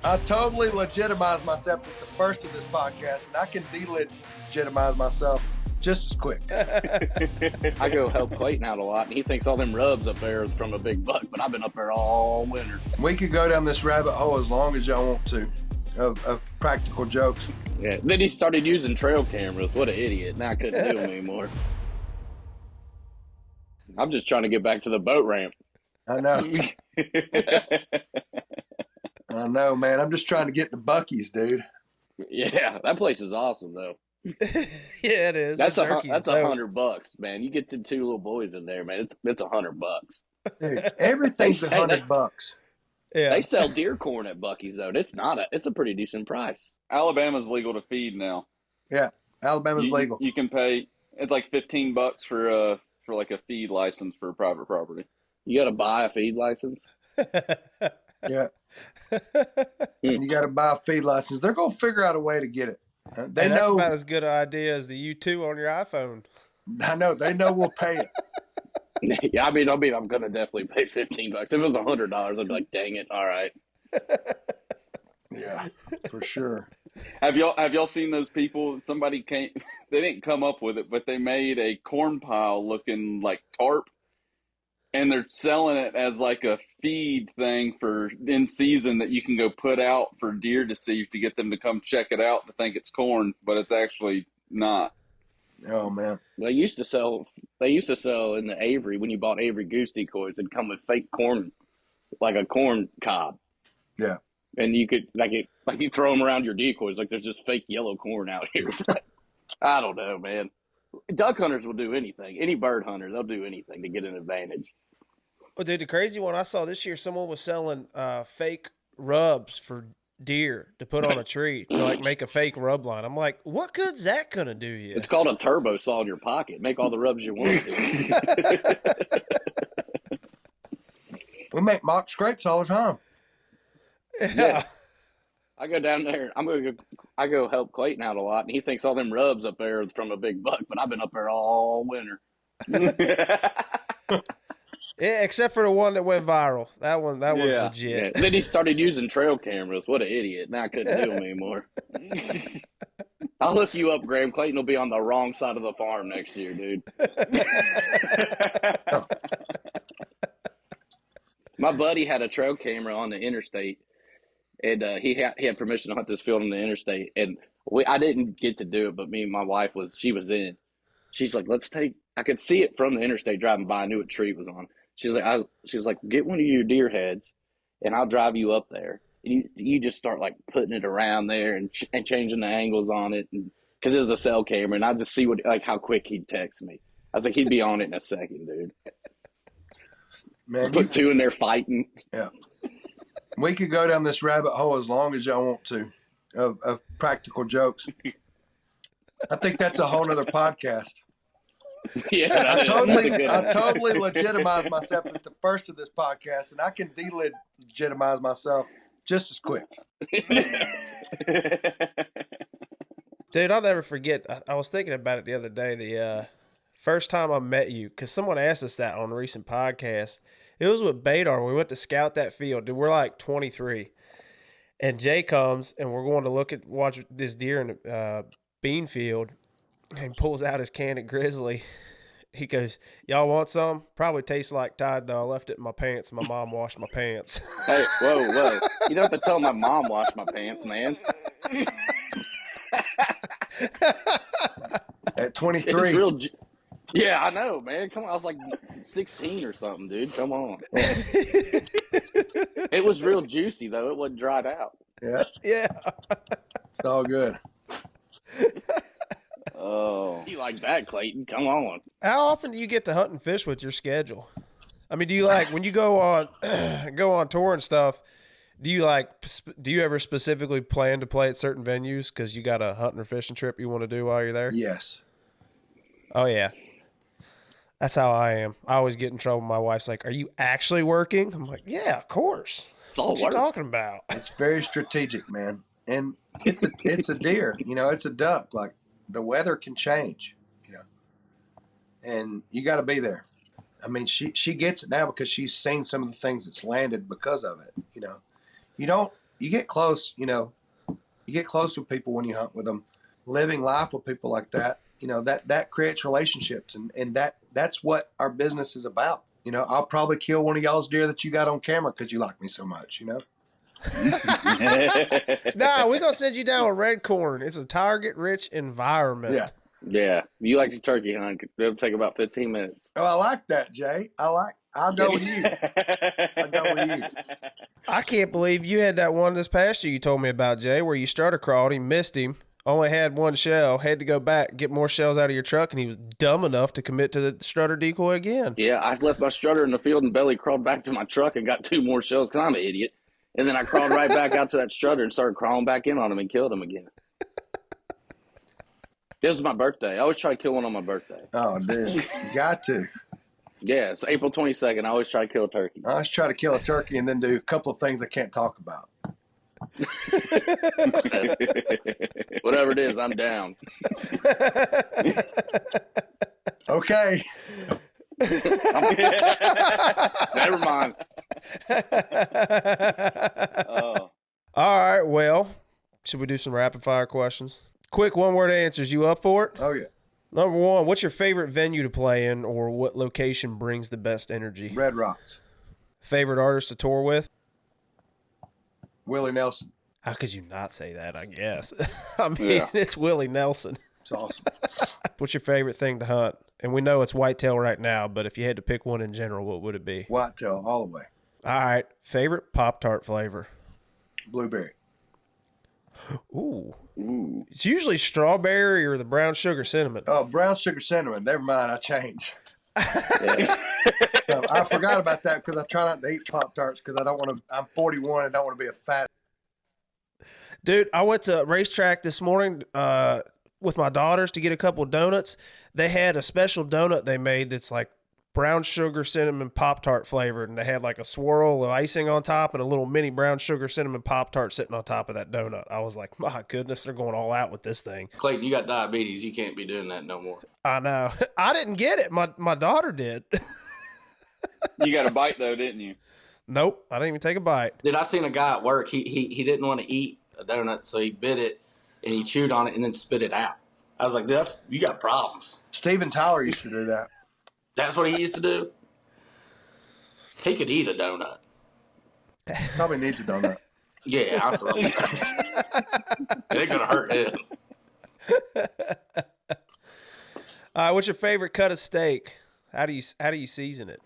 I totally legitimize myself at the first of this podcast, and I can delegitimize myself just as quick. I go help Clayton out a lot, and he thinks all them rubs up there is from a big buck, but I've been up there all winter. We could go down this rabbit hole as long as y'all want to of practical jokes. Yeah. Then he started using trail cameras. What an idiot. Now I couldn't do them anymore. I'm just trying to get back to the boat ramp. I know. I know, man. I'm just trying to get to Buc-ee's, dude. Yeah, that place is awesome, though. Yeah, it is. That's dope. $100, man. You get the two little boys in there, man. It's $100. Dude, everything's $100. Yeah. They sell deer corn at Buc-ee's though. It's a pretty decent price. Alabama's legal to feed now. Yeah, Alabama's legal. You can pay. It's like $15 for like a feed license for private property. You got to buy a feed license. Yeah. You got to buy a feed license. They're going to figure out a way to get it. They that's know about as good an idea as the U2 on your iPhone. I know. They know we'll pay it. Yeah, I mean, I'm gonna definitely pay $15. If it was $100, I'd be like, dang it, all right. Yeah, for sure. Have y'all seen those people? Somebody came. They didn't come up with it, but they made a corn pile looking like tarp, and they're selling it as like a feed thing for in season that you can go put out for deer to see to get them to come check it out to think it's corn, but it's actually not. Oh man, They used to sell in the Avery when you bought Avery goose decoys. It'd come with fake corn, like a corn cob. Yeah, and you could you throw them around your decoys. Like there's just fake yellow corn out here. I don't know, man. Duck hunters will do anything. Any bird hunter, they'll do anything to get an advantage. Well, dude, the crazy one I saw this year, someone was selling fake rubs for deer to put on a tree to like make a fake rub line. I'm like, what good's that gonna do you? It's called a turbo saw in your pocket. Make all the rubs you want to. we make mock scrapes all the time. Yeah. I go down there. I go help Clayton out a lot, and he thinks all them rubs up there is from a big buck, but I've been up there all winter. Yeah, except for the one that went viral. That was legit. Yeah. Then he started using trail cameras. What an idiot. Now I couldn't do them anymore. I'll hook you up, Graham. Clayton will be on the wrong side of the farm next year, dude. My buddy had a trail camera on the interstate, and he had permission to hunt this field on the interstate. And I didn't get to do it, but me and my wife she was in. She's like, I could see it from the interstate driving by. I knew what tree it was on. She's like, get one of your deer heads, and I'll drive you up there. And you just start like putting it around there and changing the angles on it, because it was a cell camera, and I just see how quick he'd text me. I was like, he'd be on it in a second, dude. Man, put two in there fighting. Yeah, we could go down this rabbit hole as long as y'all want to of practical jokes. I think that's a whole nother podcast. Yeah, I totally legitimize myself at the first of this podcast, and I can delegitimize myself just as quick. Dude, I'll never forget. I was thinking about it the other day. The first time I met you, because someone asked us that on a recent podcast. It was with Badar. We went to scout that field. Dude, we're like 23. And Jay comes, and we're going to watch this deer in a bean field. And he pulls out his can of Grizzly. He goes, y'all want some? Probably tastes like Tide, though. I left it in my pants. My mom washed my pants. Hey, whoa. You don't have to tell my mom washed my pants, man. At 23. Yeah, I know, man. Come on. I was like 16 or something, dude. Come on. It was real juicy, though. It wasn't dried out. Yeah. Yeah. It's all good. Oh, you like that, Clayton? Come on. How often do you get to hunt and fish with your schedule? I mean, do you like when you go on tour and stuff? Do you ever specifically plan to play at certain venues because you got a hunting or fishing trip you want to do while you're there? Yes. Oh yeah, that's how I am. I always get in trouble. My wife's like, "Are you actually working?" I'm like, "Yeah, of course." It's all what you talking about? It's very strategic, man, and it's a deer. It's a duck. Like, the weather can change, and you got to be there. I mean, she gets it now because she's seen some of the things that's landed because of it. You don't you get close, you know, you get close with people when you hunt with them. Living life with people like that, you know, that creates relationships, and that's what our business is about. You know, I'll probably kill one of y'all's deer that you got on camera because you like me so much, you know. Nah, we're gonna send you down with red corn. It's a target-rich environment. Yeah. Yeah, you like the turkey hunt. It'll take about 15 minutes. Oh, I like that, Jay. I'll go with you. I'll go with you. I can't believe you had that one this past year you told me about, Jay, where you strutter crawled him, missed him, only had one shell, had to go back, get more shells out of your truck, and he was dumb enough to commit to the strutter decoy again. Yeah, I left my strutter in the field and belly crawled back to my truck and got 2 more shells because I'm an idiot. And then I crawled right back out to that strutter and started crawling back in on him and killed him again. This was my birthday. I always try to kill one on my birthday. Oh, dude, you got to. Yeah, it's April 22nd. I always try to kill a turkey. I always try to kill a turkey and then do a couple of things I can't talk about. Whatever it is, I'm down. Okay. Never mind. Oh. All right, well, should we do some rapid fire questions? Quick one-word answers. You up for it? Oh, yeah. Number one, what's your favorite venue to play in, or what location brings the best energy? Red Rocks. Favorite artist to tour with? Willie Nelson. How could you not say that, I guess? I mean, Yeah. It's Willie Nelson. It's awesome. What's your favorite thing to hunt? And we know it's whitetail right now, but if you had to pick one in general, what would it be? Whitetail all the way. All right. Favorite Pop-Tart flavor? Blueberry. Ooh. Ooh. It's usually strawberry or the brown sugar cinnamon. Oh, brown sugar cinnamon. Never mind. I changed. Yeah. So I forgot about that because I try not to eat Pop-Tarts because I don't want to. I'm 41 and don't want to be a fat. Dude, I went to a racetrack this morning with my daughters to get a couple of donuts. They had a special donut they made that's like brown sugar cinnamon Pop-Tart flavored, and they had like a swirl of icing on top and a little mini brown sugar cinnamon Pop-Tart sitting on top of that donut. I was like, my goodness, they're going all out with this thing. Clayton, you got diabetes. You can't be doing that no more. I know. I didn't get it. My daughter did. You got a bite though, didn't you? Nope, I didn't even take a bite. Dude, I seen a guy at work. He didn't want to eat a donut, so he bit it and he chewed on it and then spit it out. I was like, you got problems. Steven Tyler used to do that. That's what he used to do? He could eat a donut. Probably needs a donut. Yeah, I thought it ain't gonna hurt him. What's your favorite cut of steak? How do you season it?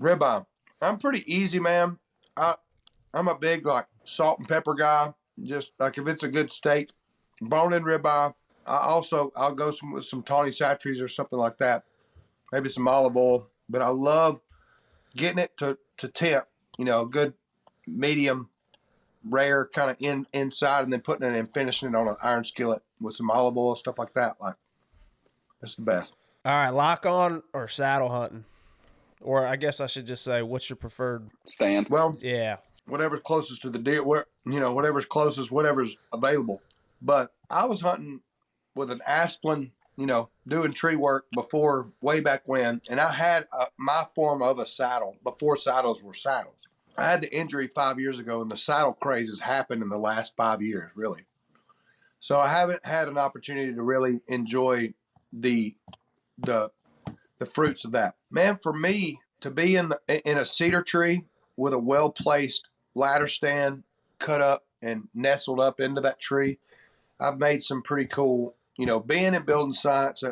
Ribeye. I'm pretty easy, man. I'm a big like salt and pepper guy. Just like if it's a good steak, bone-in ribeye. I'll go with some Tawny Satries or something like that. Maybe some olive oil. But I love getting it to tip. You know, good medium rare kind of inside, and then putting it in, finishing it on an iron skillet with some olive oil, stuff like that. Like that's the best. All right, lock on or saddle hunting? Or I guess I should just say, what's your preferred? Stand. Well, Yeah. whatever's closest to the deer, whatever's closest, whatever's available. But I was hunting with an Asplin, doing tree work before, way back when, and I had my form of a saddle before saddles were saddles. I had the injury 5 years ago, and the saddle craze has happened in the last 5 years, really. So I haven't had an opportunity to really enjoy the fruits of that. Man, for me to be in a cedar tree with a well-placed ladder stand cut up and nestled up into that tree, I've made some pretty cool, being in building science,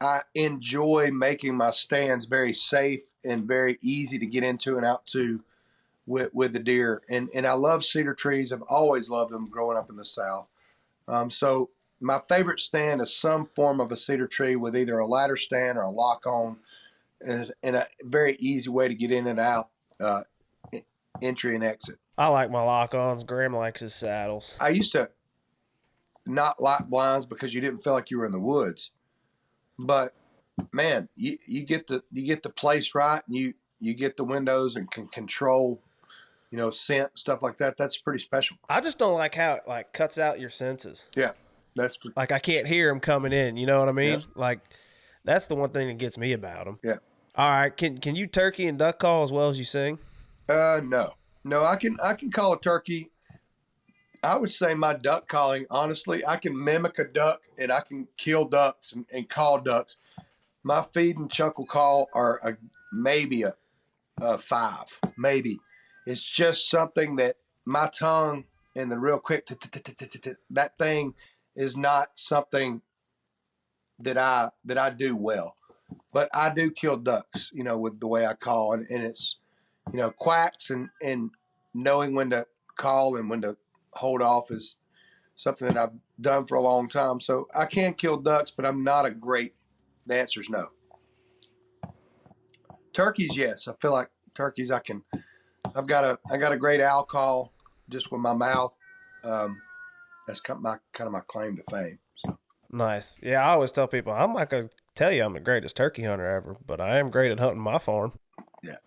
I enjoy making my stands very safe and very easy to get into and out to with the deer. And I love cedar trees. I've always loved them growing up in the South. So my favorite stand is some form of a cedar tree with either a ladder stand or a lock on, and a very easy way to get in and out, entry and exit. I like my lock-ons. Graham likes his saddles. I used to not like blinds because you didn't feel like you were in the woods, but man, you get the place right, and you get the windows and can control, scent, stuff like that. That's pretty special. I just don't like how it cuts out your senses. Yeah, that's Like I can't hear them coming in. You know what I mean? Yeah. Like that's the one thing that gets me about them. Yeah. All right. Can you turkey and duck call as well as you sing? no. No, I can call a turkey. I would say my duck calling, honestly, I can mimic a duck and I can kill ducks and call ducks. My feed and chuckle call are maybe a 5, maybe. It's just something that my tongue and the real quick that thing is not something that I do well. But I do kill ducks, with the way I call, and it's quacks and knowing when to call and when to hold off is something that I've done for a long time. So I can kill ducks, but I'm not a great. The answer is no. Turkeys, yes. I feel like turkeys. I got a great owl call just with my mouth. That's kind of my claim to fame. So. Nice. Yeah, I always tell people I'm not gonna tell you I'm the greatest turkey hunter ever, but I am great at hunting my farm. Yeah.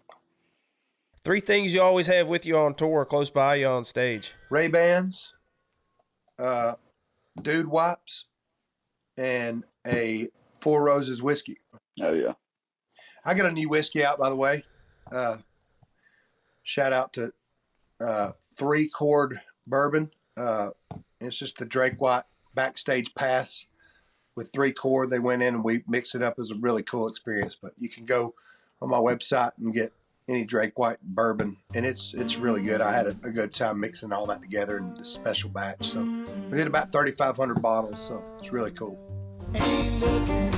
3 things you always have with you on tour, close by you on stage. Ray-Bans, dude wipes, and a Four Roses whiskey. Oh yeah. I got a new whiskey out, by the way. Shout out to 3 Chord Bourbon. It's just the Drake White Backstage Pass with 3 Chord. They went in and we mixed it up. It was a really cool experience. But you can go on my website and get any Drake White bourbon, and it's really good. I had a good time mixing all that together in a special batch. So we did about 3,500 bottles. So it's really cool. Ain't looking